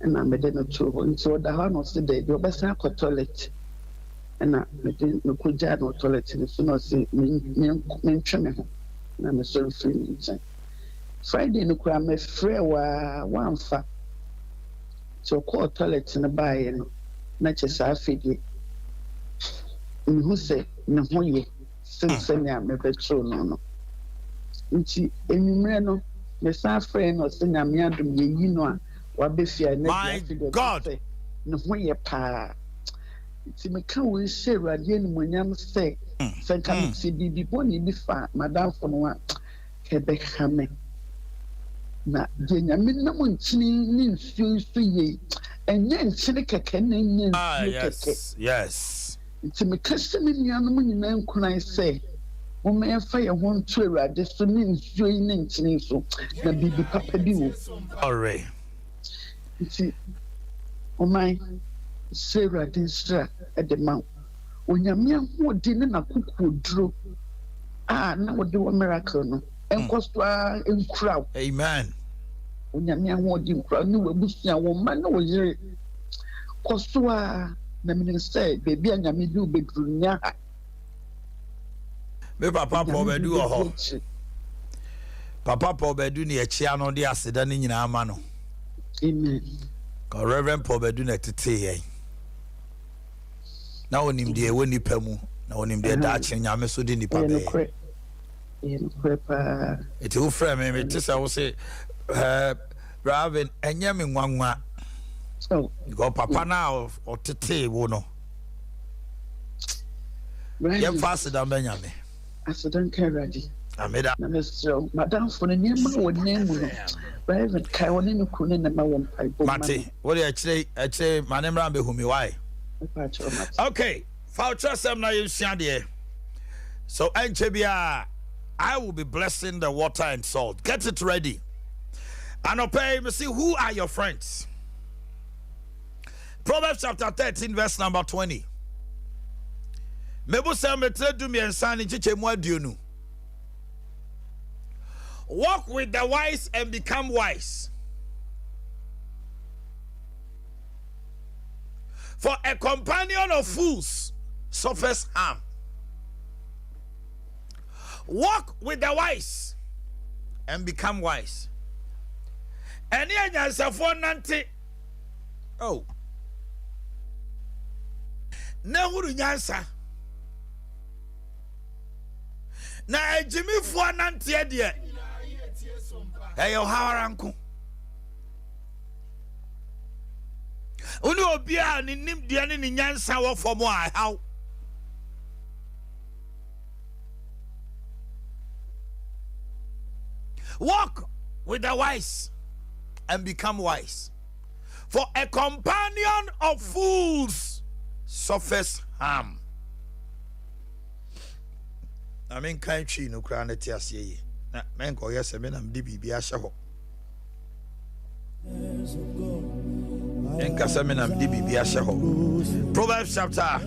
and I made no trouble. And so the house today, the best I could toilet. And I didn't no good job no toilet. And so no see me trimming. And I'm so free. Friday, no crime, my friend, one fa. So call toilet in the buy and not just I figure. Who say, no, ye, since I'm a true no. Nti enumere me sa friend no se na me adom ye yi no a wa be fia na God no ho ye pa nti me ka wo hye Awurade animonyam se se ka me se bibi boni bi fa madam fo no a ke be khame na je nyame na mo nchini ni nsuo so ye enye nchini keke na enye nsuo keke yes nti me ka se me nuanom nyina nkunan se Woman fire one trailer, just to mean joining so the baby papa do. Alright. See, oh my Sarah Dinstra at the mount. When your man who didn't a cook would draw. Ah, now do a miracle, no, and cost in crowd. Amen. When your man who didn't crowd, no, a bushia woman, no, was cost to the minister, baby, and I do bedroom. Me papa Paul Bedu ho. Papa Paul Bedu ni echia no de aseda ni nyina ama no. Amen. Ka Reverend Paul Bedu na tete yen. Na onim de woni pamu, na onim de da ache nyame so de nipa be. In prepa. It will frame me to say wo say Raven enye me nwanwa. Oh, go papa na o tete wo no. Yem fast da benyame. Accident care ready. Ameda. So, Madame for the name of name. Private Caroline no kunin na mawon pipe. Mate, what actually my name Rambe who me why? Okay, voucher some na you there. So Enchebia, I will be blessing the water and salt. Get it ready. And okay, me see who are your friends. Proverbs chapter 13, verse number 20. Mebu se metre du mi ensani chiche mu aduonu. Walk with the wise and become wise. For a companion of fools suffers harm. Walk with the wise and become wise. Any anyansafo nante. Oh. Na huru nyansa. Na ejimi fo nante de. Eyo hawaranko. Uni obia ni nimdia ni nyansa wo fo mo a haw. Walk with the wise and become wise. For a companion of fools suffers harm. I mean, can't you no crown at ye? Man, go yes, I mean, I'm DB Biashaho. And Casamin, I'm DB Biashaho. Proverbs chapter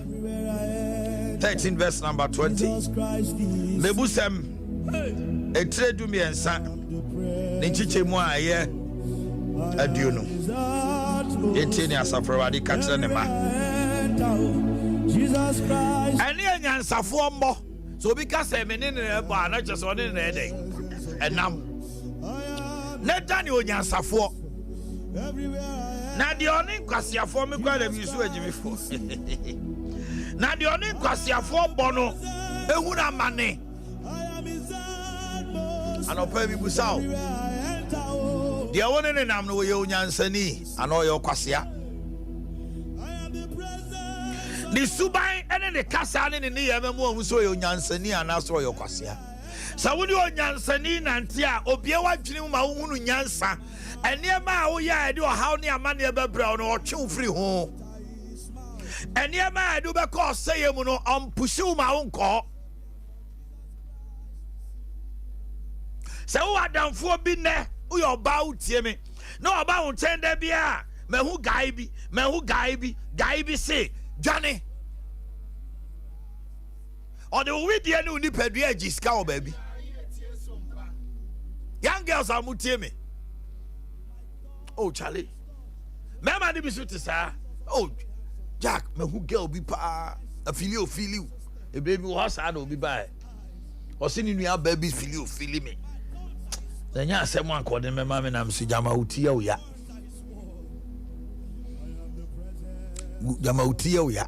13, verse number 20. Lebusem, a trade to me and son. Ninchiche moi, yeah, a duno. 18 years of Ravadi Katsanema. And here, Yansa Fombo. So because I'm in a bar, not just one in a day. And now, let Daniel Yansa for. Now the only Quasia for me quite a usage before. Now the only Quasia for Bono, a woman money. And I'll pay me Busao. The one in the Namno Yansani, and all your Quasia. The Subai and the Cassan in the Yamamo who saw your Yansani and also your Quasia. So when you are Yansani and Tia, Obia Jinuma Unu Yansa, and near my I do how near money about brown or chew free home. And near my I do because say you know pursue my own call. So what done for being there? We are about me. No about 10 there be a me who Gaibi say, Johnny. Or the way the new Nipedria Giscow baby. Young girls are mutime. Oh, Charlie. Mama de bisu te sa. Oh, Jack, me who girl be pa a filio. A baby was I will be by. Or sending you out babies filio me. Then ya someone called him mamma and I'm Sijama Utio ya. Jamautia ya.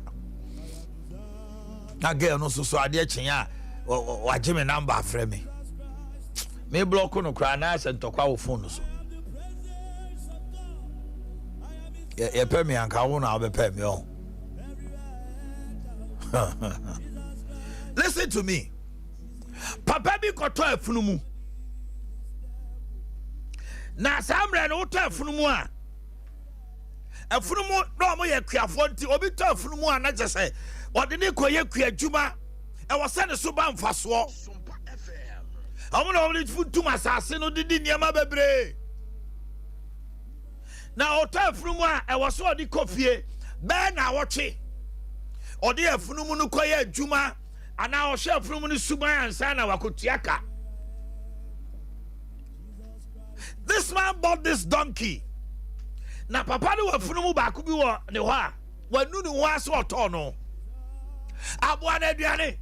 Na girl no so ade chinya wa jeme number frame me. Me block no kra na se ntokwa wo phone so. Ye pay me anka wo na be pay me on. Listen to me. Papa bi koto afunumu. Na samre no to afunumu a. Afunumu no mo ye kuafo nti obi to afunumu a na jese ode ne koye kuadwuma e wo se ne so ba mfaso. Sompa FM. Amu no obi futum asase no didi niam bebre. Na o to afunumu a e wo so ode kofie be na wotwe. Ode afunumu no koye adwuma ana o hye afunumu no suban ansa na wakotuaka. This man bought this donkey. Na papa no wafunumu ba ku bi wo ne ho a wanu ne ho aso oto no aboa na aduane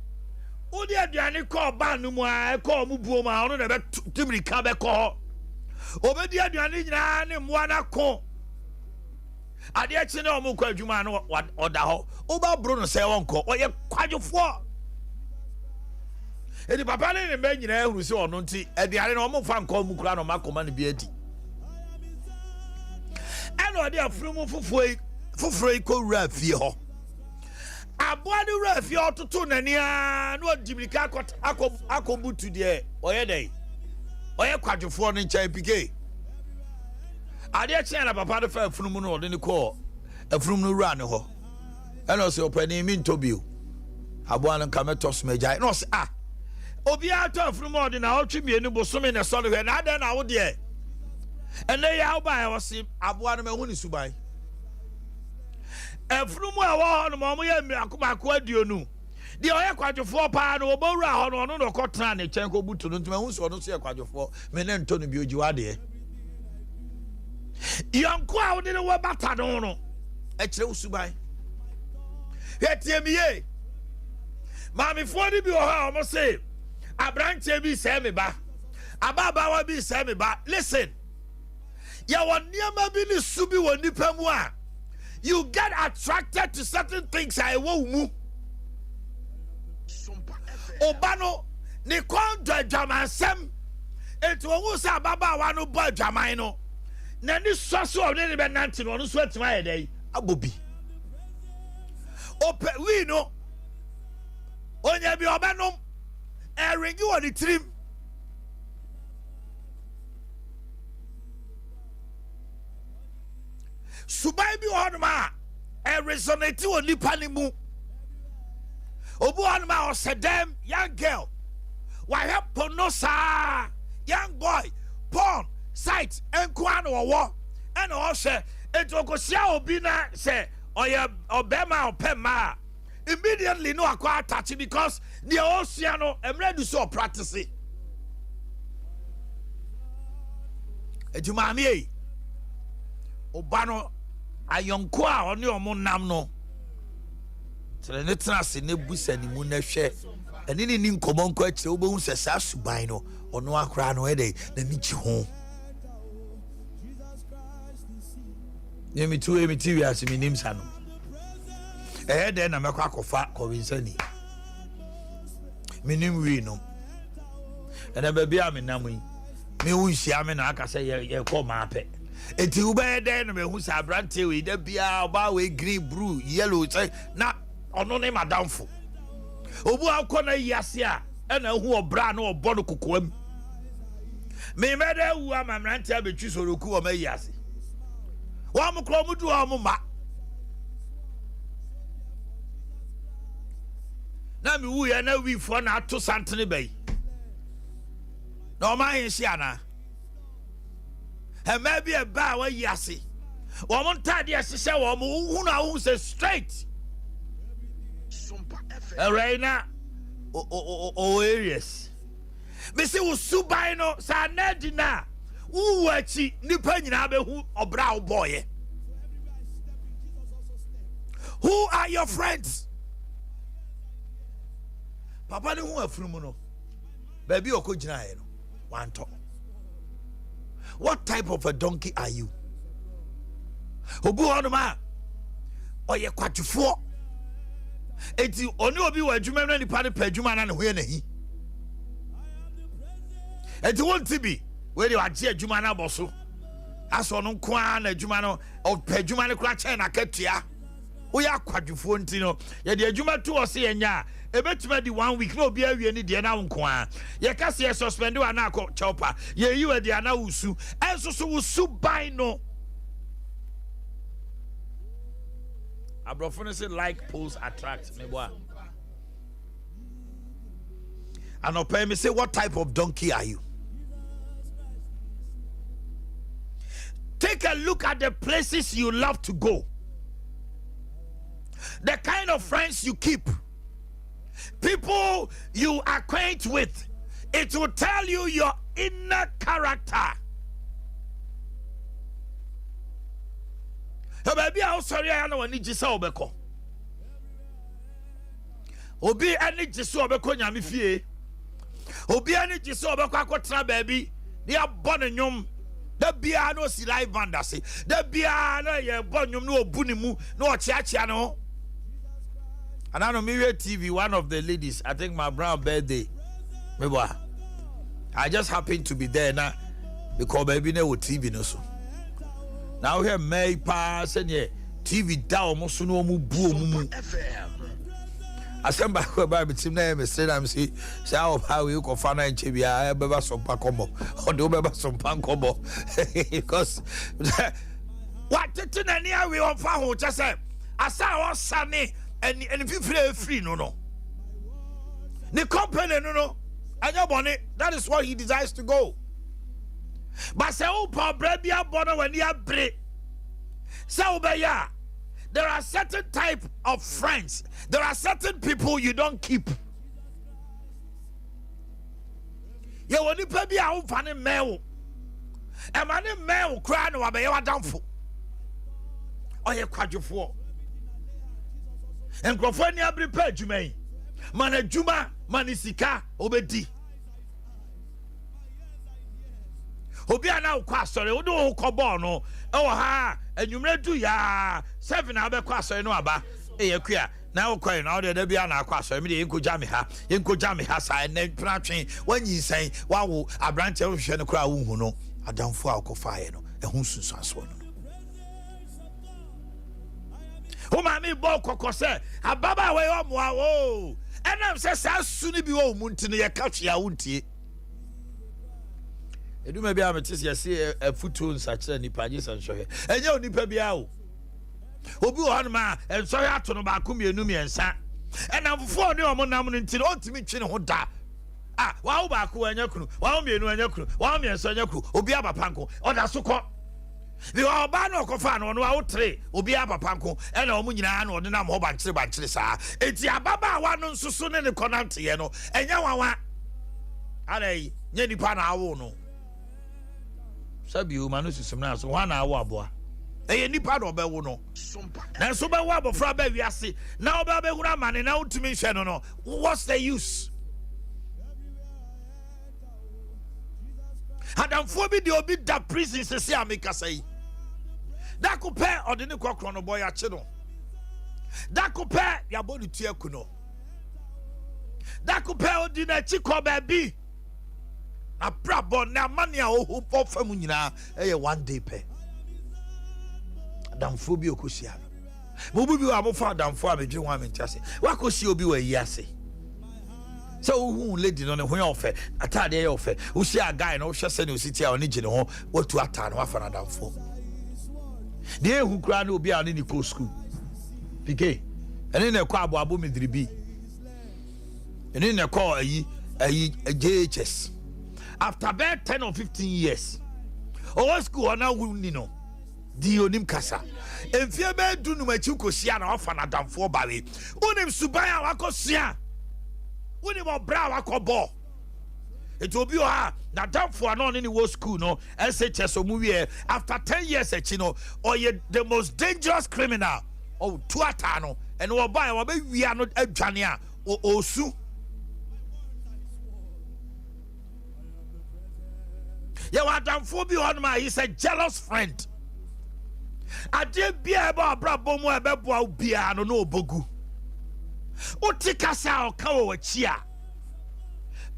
odi aduane ko ba no mu a ko mu buo ma ono na be timrika be ko obedi aduane nyina ne moa na ko ade achi na omu ko adwuma no oda ho oba bro no se wonko oye kwadwofo edi papa ne be nyina ehuru se ono nti aduane no omu fa nko mu kura no makoma ne bi adi. Ano ade afurumu fufuro ko rafie ho aboa de rafie ototo nani a no dimrika akobutu de oye dai oye kwadwofo no nchai pike ade chia na papa de fa afurumu no ode ne ko afurumu no ra ne ho eno se opani mi ntobio aboa no kametos majai no se obi ato afurumu ode na otwe mienu bosome ne so de na ada na wo de. And they are by was aboa no mahuni subai. Efrumu a wo no mo ye akoma adio nu. De oye kwadwofo pa no obowura ho no no kotran ne chenko butu no ntuma so no so ye kwadwofo me ne nto no bi ojiwa de. Yanko a wo de no bata no no e kire usubai. Hetie miye. Mami fo di bi o ha o mo say abranche bi se me ba. Ababa wa bi se me ba. Listen. Ya waniama bi ni subi woni pemu a you get attracted to certain things I wo mu obano ni kondo adwamansem etu wo sa baba wa no bo adwaman no na ni soso o ne be nante no so atima ayedai abobi ope we no onya bi obanom eringi woni trim subai bi honma e resonate on nipa ni mu obu honma o sedem young girl why help no sa young boy porn site enko na wo and o hye etokosia obi na say oya obema opema immediately no akwa attach because the osia no emre do so practice ejumami e obano ayonko a oni omo nam no tere ne trase ne busa ni mu na hwe eni ni nkomo nko akire obohu se sa suban no ono akra no ede na ni chi ho yemi tu ase mi nim sa no de na mekwa kofa ko winsani minim wi no ena ba bia me nam yi me wunhia me na aka se ye ko ma pe eti ube de na me hu sa brante we da bia oba we green blue yellow say na ono ne madamfo obu akona yase a ena hu obra na obo no kokoam me mede wu amamrante abetwi soroku o ma yase wa mo kro mu du o mo ma na mi wu ya na wi fo na ato santene bai na o ma hin si ana and maybe a bar where yasi. Woman tied yes, say, who now say straight. Sompa FM. Arena areas. Missy was subino, Sanadina. Who watchy, Nippon Abe, who or brow boy. Who are your friends? Papa ni who afrumu no. Baby okojina no. One talk. What type of a donkey are you? Obu honoma. Oye kwatufo. Eti oni obi wa adwuma na nipa de pa adwuma na ne ho ye nahi. Eti won tibi we de agye adwuma na boso. Aso no kwa na adwuma no o pa adwuma ne kura chen na katua. Wo ya kwadwufo nti no ye de adwuma to o se yenya ebetuma di 1 week na obi awie ni de na nko a ye ka se suspend wa na akọ chopa ye yi we de ana wusu enso so wusu ban no abrofo no say like posts attract me boy and opay me say what type of donkey are you? Take a look at the places you love to go, the kind of friends you keep, people you acquaint with. It will tell you your inner character. Baby, I'm sorry, I know I need you so beko. Obi any jisu obeko nyame fie. Obi any jisu obeko akotra baby. They are born in yum. The bia no si live band ase. The bia no ye born yum no obu ni mu no ochiachia no. And I know Mirror TV, one of the ladies, I think my brown birthday. Maybe I just happened to be there now because baby no TV no so. Now here may pass and yeah TV down almost no mu boom. I send back by the team name is I'm see how you can find in Chibia, I better some combo or do better some combo because what did any we on found just said I saw us sunny. And if you feel free, no. The company, no. And your bonnet, that is where he desires to go. But say, oh, Pabrebia Bonner when you are break. So, there are certain type of friends. There are certain people you don't keep. You want to be a funny male. A man male crying or be your downfall. Or you quadruple. And Crofania prepared you may. Mana Juma, Manisika, Obedi. Obiana Quastor, Odo Cobono, oh ha, and you may do ya 7 hour quastor no aba. Eh, queer. Now, quite now the Biana Quastor, me Inco Jami has I named Pratching when you say, wow, a branch of Shanakra Uno, a down for fire, a Hunsus as one. Oh, mammy, Boko say, a baba way on wow. And I'm says, as soon as you old Muntin, a couch ya wunty. You do maybe I'm a tis, you see a foot tune such a nipages and show. And you nipa biao. Obu Hanma, and so I to no Bakumi, Numi and Sa. And I'm for no monamun until ultimate chin hoda. Ah, wow, Baku and Yaku, wow, me and Yaku, wow, me and Sonyaku, Obiaba Panko, or that's so called. The Albano Cofano on our tray, Obiaba Panko, and Omunyan or the Namoban Tribantrisa. It's Yababa one on so soon in the Conantiano, and Yawa. Alley, Yenny Pana no. Sabu Manus is some 1 hour boy. Any part of Bewono. Sompa. Now, so by Wabo Frabe, we are see. Now, Babe Raman and out to me, Shannon. What's the use? Had I'm forbid the obit that prison, say, I make a say. That could pair or the new chrono boy at Chino. That could pair your body to your kuno. That could pair the chico baby. A brabo na money who pop for Munina, a 1 day pay. Damn phobia Cusiano. Mobu are far down for me, Jim Wamin Chassis. What could she be a yassi? So, who lady on a way offer, a tad day offer, who see a guy and Osha send you city on Nijin, what to a town, what for a down for. The who cried will be an Indico school. Piquet, and in a crab abu midribi. And in a call a JHS. After about 10 or 15 years, all school are now Nino. Dionim Casa. And fear bed do no machuko siana off an adam for Barry. Unim Subaya Wakosia. Unim or Bra Wakobo. It will be a down for non any war school, no SHS or movie after 10 years, you know, or you're the most dangerous criminal oh tuata no and wo buy wo be wia no adwane a osu ya wadamfo bi on ma he's a jealous friend ade bia ba brabo mu ebeboa bia no no obogu utikasa o ka wo wachi a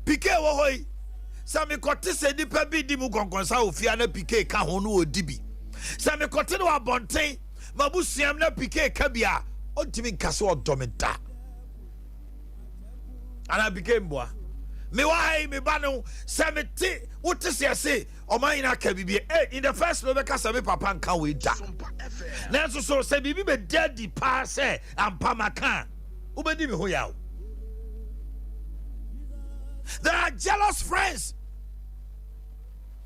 pike wo hoi sami kote se dipa bi di mu gongonsa ofia na pike ka ho no odibi sami kote no abonten mabusiam na pike ka bia ontimi nkase odomeda ana pike mboa me why me ba no sami ti utise se Omanhene ka bibie in the first no be ka sami papa nka we da na so se bibi be daddy pa se ampa maka ubedi me ho yawo. There are jealous friends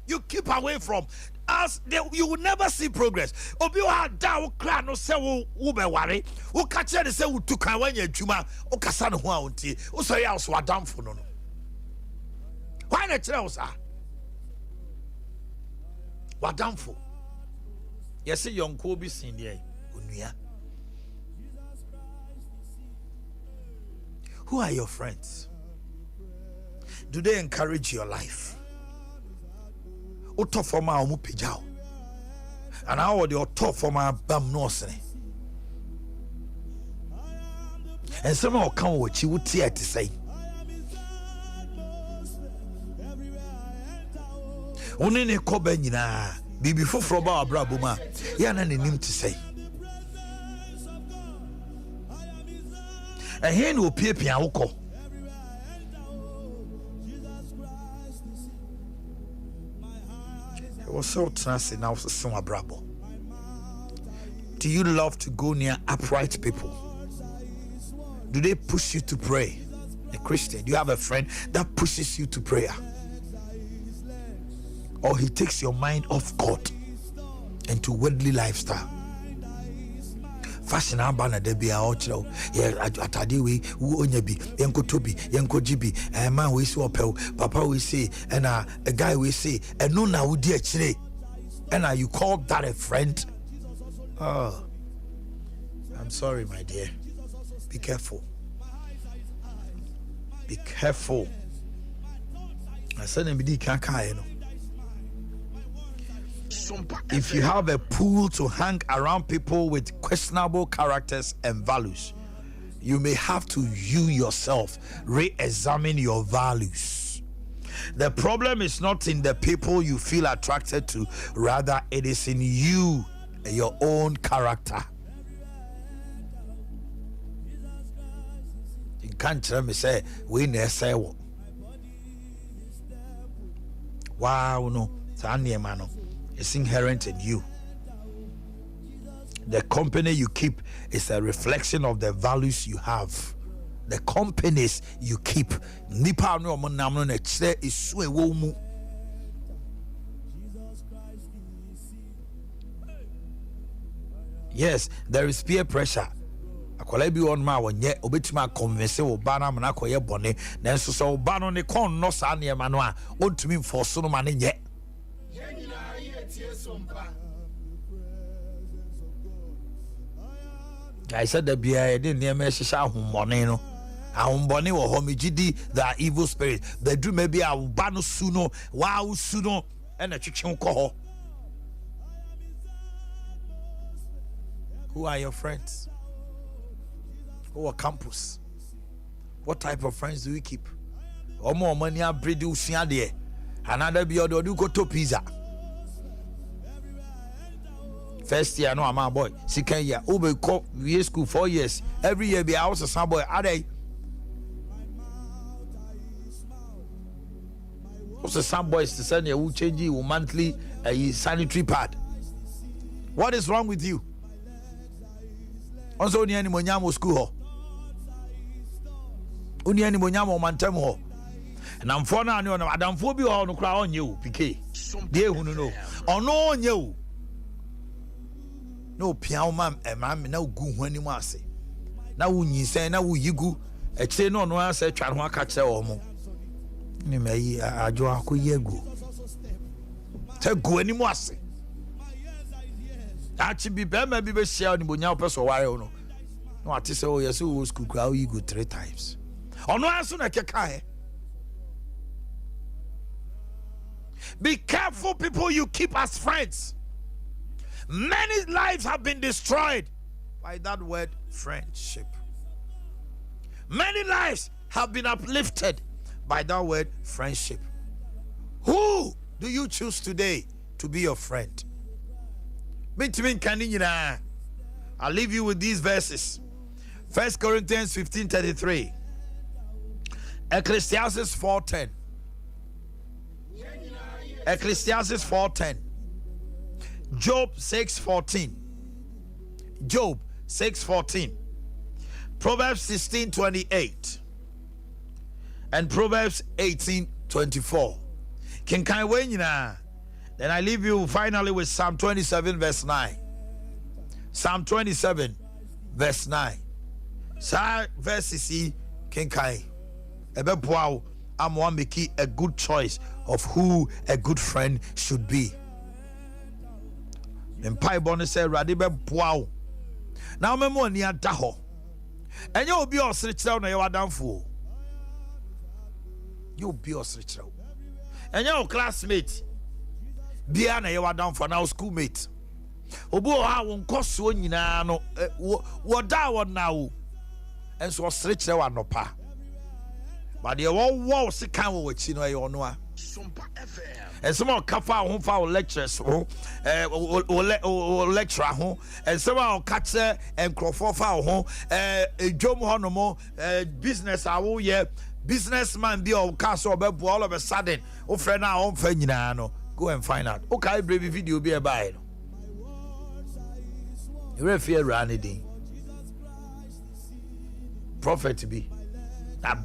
you keep away from. As you will never see progress. Obi wa da wo kra no se wo be ware. Wo ka kire se wo tukan wanya adwuma. O kasa no ho a wontie. Wo so ya so adamfo no. Why na kire wo sa? Wadamfo. Yesi yonko bi sin dey onua. Who are your friends? Do they encourage your life? Uto forma omu pijao. And how the uto forma bam nosne. And some will come what you would hear to say. Only ne kobenina. Bibi fufro ba brabuma. Yana ne nim to say. And he no pia uko. So trusting now some brabo. Do you love to go near upright people? Do they push you to pray? A Christian, do you have a friend that pushes you to prayer? Or he takes your mind off God and to worldly lifestyle? Fashion abana de be outro yeah atade we wo onya bi yenko tobi yenko jibi man we see opel papa we say and a guy we say and no na wudi akire and you call that a friend? Oh, I'm sorry my dear, be careful, be careful. I said MBD kaka you know. If you have a pool to hang around people with questionable characters and values, you may have to you yourself re-examine your values. The problem is not in the people you feel attracted to, rather it is in you and your own character. You can't tell me say we never say wow no mano. It's inherent in you. The company you keep is a reflection of the values you have. The companies you keep. Yes, there is peer pressure. Akwala bi on ma wonye obetima convince wo ba na na koye bone nanso so ba no ne kon no sa ne ma no a ontumi mforso no ma ne nye. I said the BI didn't near me shisha humbonino. A humboni or homigidi, the evil spirit. The dream maybe a bano suno, wow suno, and a chicken coho. Who are your friends? Who are campus? What type of friends do we keep? Or more money I breed you see there. Another be or do go to pizza. First year, no, I'm a boy. Second year, over we school 4 years. Every year, be a house of some boy. Are they? Also, some boys to send you change you monthly sanitary pad. What is wrong with you? Also, only any monyamo school. Only any monyamo mantemo. And I'm for now, I don't phobia on the crowd on you, PK. Dear, who know? Or no on you. No piano mam and mam no goo when you must say. Now when you say now you go a chain no answer try to catch or more. You may a joaku yegu. Tell go any more say. Actually, be better, be share on the Bunya person. Why, no? No, I say, oh, yes, you school crowd, you go 3 times. Oh, no, as soon as I can. Be careful, people you keep as friends. Many lives have been destroyed by that word friendship. Many lives have been uplifted by that word friendship. Who do you choose today to be your friend? I'll leave you with these verses. 1 Corinthians 15:33. Ecclesiastes 4:10. Ecclesiastes 4:10. Job 6:14. Job 6:14. Proverbs 16:28. And Proverbs 18:24. Kinkai wenyina. Then I leave you finally with Psalm 27 verse 9. Psalm 27 verse 9. Sa verse C kinkai. Ebe boaw amwa make a good choice of who a good friend should be. Mpai bone say rade be boaw. Now memo ni ada ho. Enye obi osere kire na ye wadamfo. You be osere kire. Enye o classmate. Bia na ye wadamfo na schoolmate. Obi o ha won koso nyina no woda won na wo. Enso osere kire wa nopa. But the one se kan wo chi no ye ono a. Sompa FM. And some of kafa ho fa lectures ho lecturer ho and some of catch and crofo fa ho edwom ho no mo business awo ye businessman bi o ka so be all of a sudden o friend na on fa nyina no go and find out o kai brave video bi e bai no you refer run it prophet bi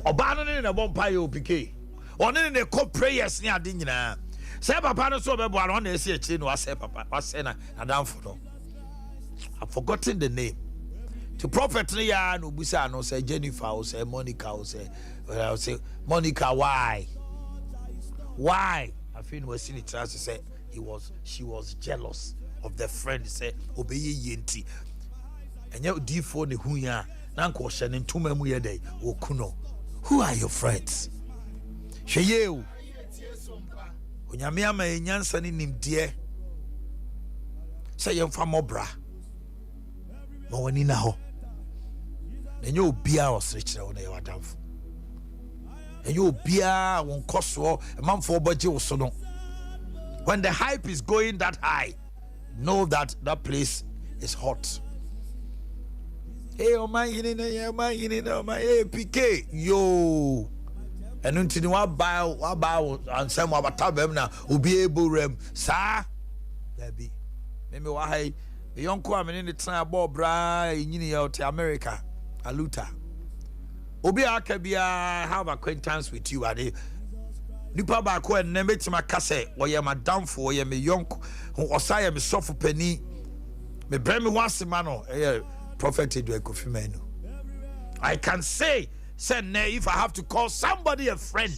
oba no ne na bompa ye opike one ne ko prayers ni ade nyina. Say papa no so be boa no na esi echi no say papa wase na adamfo no. I've forgotten the name. The prophet no ya no busa no say Jennifer or say Monica or say Monica why? I feel we see it to say she was jealous of the friend say obeye yenti. Enya D4 ne hu ya na nko hye ne ntoma mu ye dey okuno. Who are your friends? Sheyeu Onyame ama enyansa ni nimdie say yemfa mobra ma wani na ho enye obia osrekire wo na yawadamfo enye obia won koso manfo obaje wo so no. When the hype is going that high, know that that place is hot. Hey Omanhene Yaw, hey PK yo. And until you bow and some wabatabem na ubi able rem, sir. There be. Maybe why the young woman in the time Bob Bra in out to America, Aluta. Obi Akabia have acquaintance with you at the Nipa Bako and Nemet Macase, or ye madam for ye me young who was I am soft penny. Me bremi was mano, prophet Edward Menu. I can say if I have to call somebody a friend,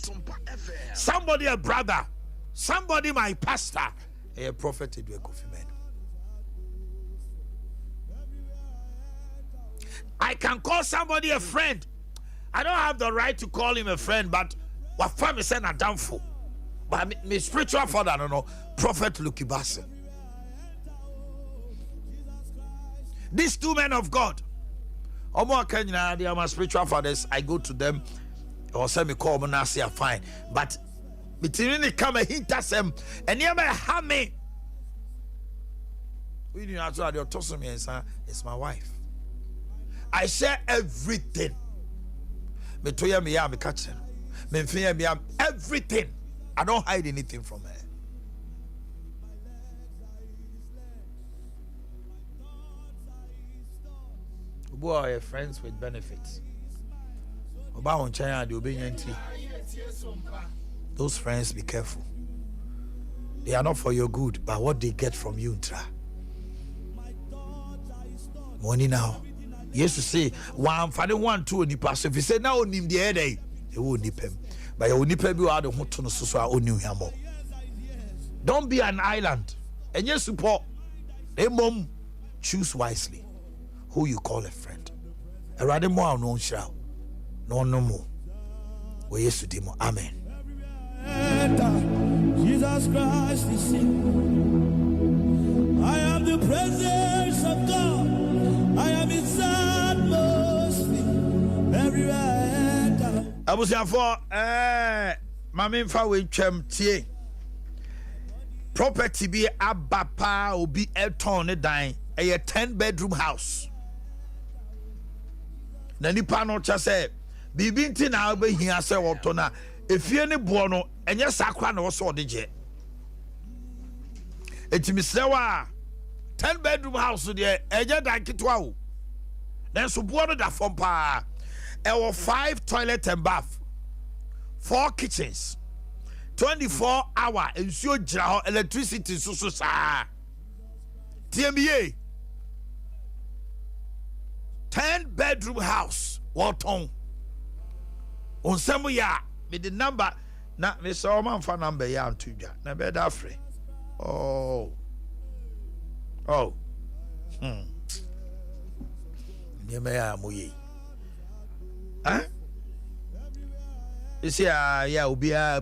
somebody a brother, somebody my pastor, a prophet Edward Menu. I can call somebody a friend. I don't have the right to call him a friend, but what family send a downfall. But my spiritual father, I don't know, Prophet Lukibase. These two men of God, Omo Kenya, they are my spiritual fathers. I go to them, or say me call me now say fine. But between the come and hint us them, and you may have me. We do not do toss me and it's my wife. I share everything. Me toya me ya me catch her. Me fear me everything. I don't hide anything from her. Boy, friends with benefits. Those friends, be careful. They are not for your good, but what they get from you, money now. Yes, to say one father 1 2 ni pass. If you say now nim the other day, they won't nip him. But you will nip him out of Motono so I own you here more. Don't be an island. And yes, support. Hey mom, choose wisely who you call a friend. Erade mo a no nhyira no mo wo Yesu di mo. Amen. Jesus Christ is here. I am the presence of God. I am His atmosphere everywhere. Abusiafo mame mfa we twam tie. Property be abapa obi eton ne dan a 10-bedroom house. Na nipa no cha say bibi nti na obehia say woto na efie ne bo no enye sakra na wo so odegye. Etimisrewa 10-bedroom house de eje dan kitwa o. Then so bo no da fom pa. E wo 5 toilet and bath, 4 kitchens, 24-hour ensuo gira ho electricity so sa. TMA 10-bedroom house woton. Onsemu ya me the number na me so man fa number ya antudwa na be da free. Oh. Nyeme ya moye. Huh? You see,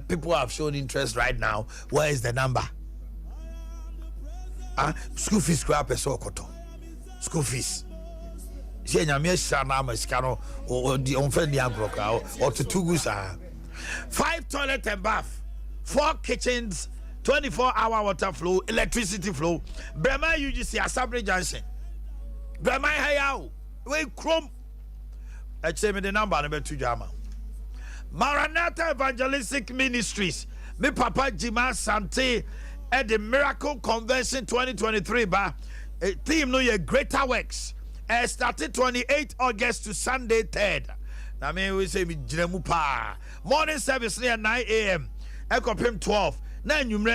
people have shown interest right now. Where is the number? School fees scrap a sokoto. School fees. See, nyame shana maskano or the unfriendly broker or to 2 goose. 5 toilet and bath, 4 kitchens, 24-hour water flow, electricity flow. Brema UGC Assembly Junction. Brema Hayao. We chrome. I say me the number 2 Jama. Maranatha Evangelistic Ministries. Me Papa Jima Sante at the Miracle Convention 2023 ba theme no ye greater works. Started 28 August to Sunday 3rd. Now me we say me jinemu pa. Morning service near 9 a.m. Ekopim 12.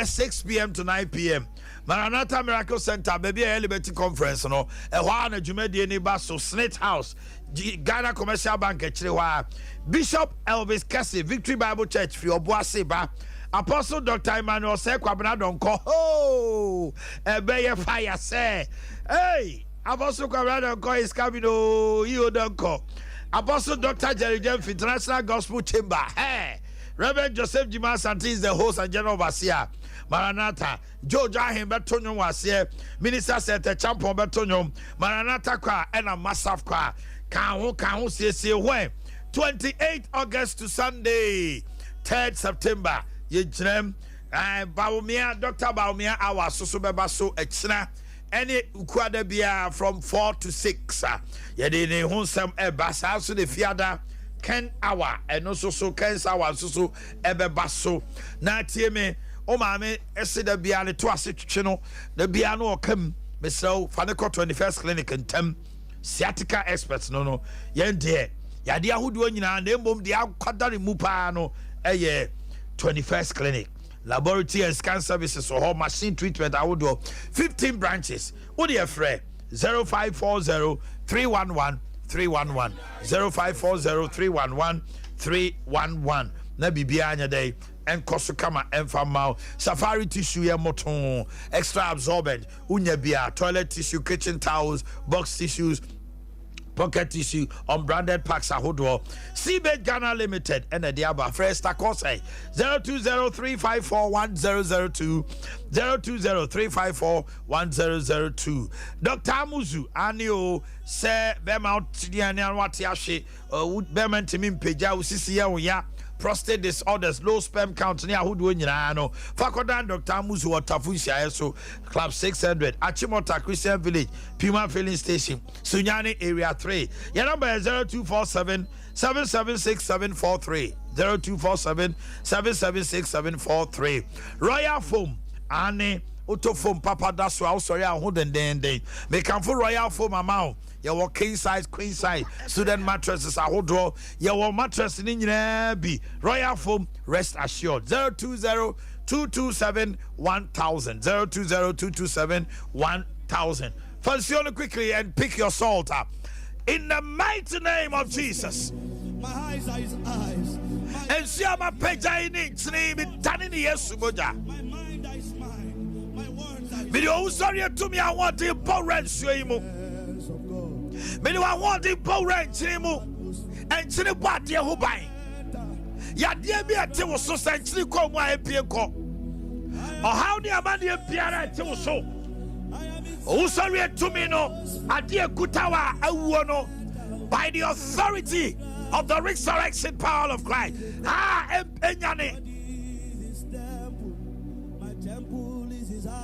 6 p.m. to 9 p.m. Maranatha Miracle Center, baby a Liberty Conference, no. Ewana Jumedi Eniba so Snake House, Ghana Commercial Bank, Bishop Elvis Kessie, Victory Bible Church, Fioboaseba, Apostle Dr. Emmanuel Sekwabna Donko. Oh, Ebeye fire say, hey, Apostle Kwabna Donko is coming. Oh, you Donko. Apostle Dr. Jerry James International Gospel Chamber. Hey. Reverend Joseph Jima Santi is the host and general overseer. Maranatha, Joe Jahim Betonyo was here. Minister said the champion Betonyo. Maranatha kwa and a massive kwa. Kahu see when 28 August to Sunday, 3rd September. Ye jinem Baumia, Dr. Baumia, our Susubeba so exna. Any ukwada bia from 4 to 6. Yedini hunsam basa so the fiada. Ken hour and also so Ken hour so ebe baso na tie me o ma me ese da bia ne to ase twetwe da bia no okam me so fa ne 21st clinic ntem sciatica experts no yen de yade ahodo nyina na embom de akwadare mu pa no eye 21st clinic laboratory and scan services or machine treatment ahodo 15 branches wo de frɛ 0540 311 311 0540 311 311 na bibia anya day and koso kama enfamao safari tissue ye moton extra absorbent unya bia toilet tissue kitchen towels box tissues pocket tissue unbranded packs ahodo Seabed Ghana Limited and the diaba first course 0203541002 0203541002 Dr. Amuzu anio se bema tidiane anwati ahwe bema ntimi mpeja usisi ya prostate disorders, low sperm count near Hudu Nano, Fakodan Dr. Amuzu Watafusia so Club 600, Achimota Christian Village, Puma Filling Station, Sunyani Area 3. Your number is 0247 776 743 0247 776 743. Royal Foam, Anne. Auto foam papa that's why sorry I hold and then make come for Royal Foam amount your king size queen size student mattresses are hold your mattress in be Royal Foam rest assured 020-227-1000 020-227-1000 function quickly and pick your salt up in the mighty name of Jesus. My eyes are his eyes. And see my page in its name in Tanini Yesumoja. My mind is mine. My words are Mede owusɔre tumi a wɔde bɔ nsuo yi mu. Mede wɔde bɔ nkyene mu. Ɛnkyene bɔ adeɛ ho ban. Yadeɛ bi ɛte wo so sɛ nkyene kɔ mu a ɛpie nkɔ. Ɔhaw ne amanneɛ biara ɛte wo so. Owusɔre tumi no adeɛ kuta wa awuo no by the authority of the resurrection power of Christ. Enyane.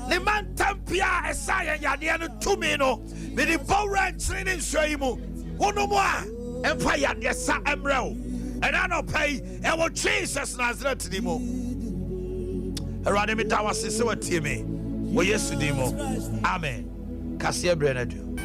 Ne man tampia esaya yadeɛ no tumi no me de bɔwura nkyene ne nsuo yi mu wono mu a ɛmfa yadeɛ sa ɛmrɛ wo ɛna anɔpa yi ɛwɔ Jesus Nazareth din mu Awurade meda wo ase sɛ watie me wɔ Yesu din mu amen kaseɛ brɛ no adu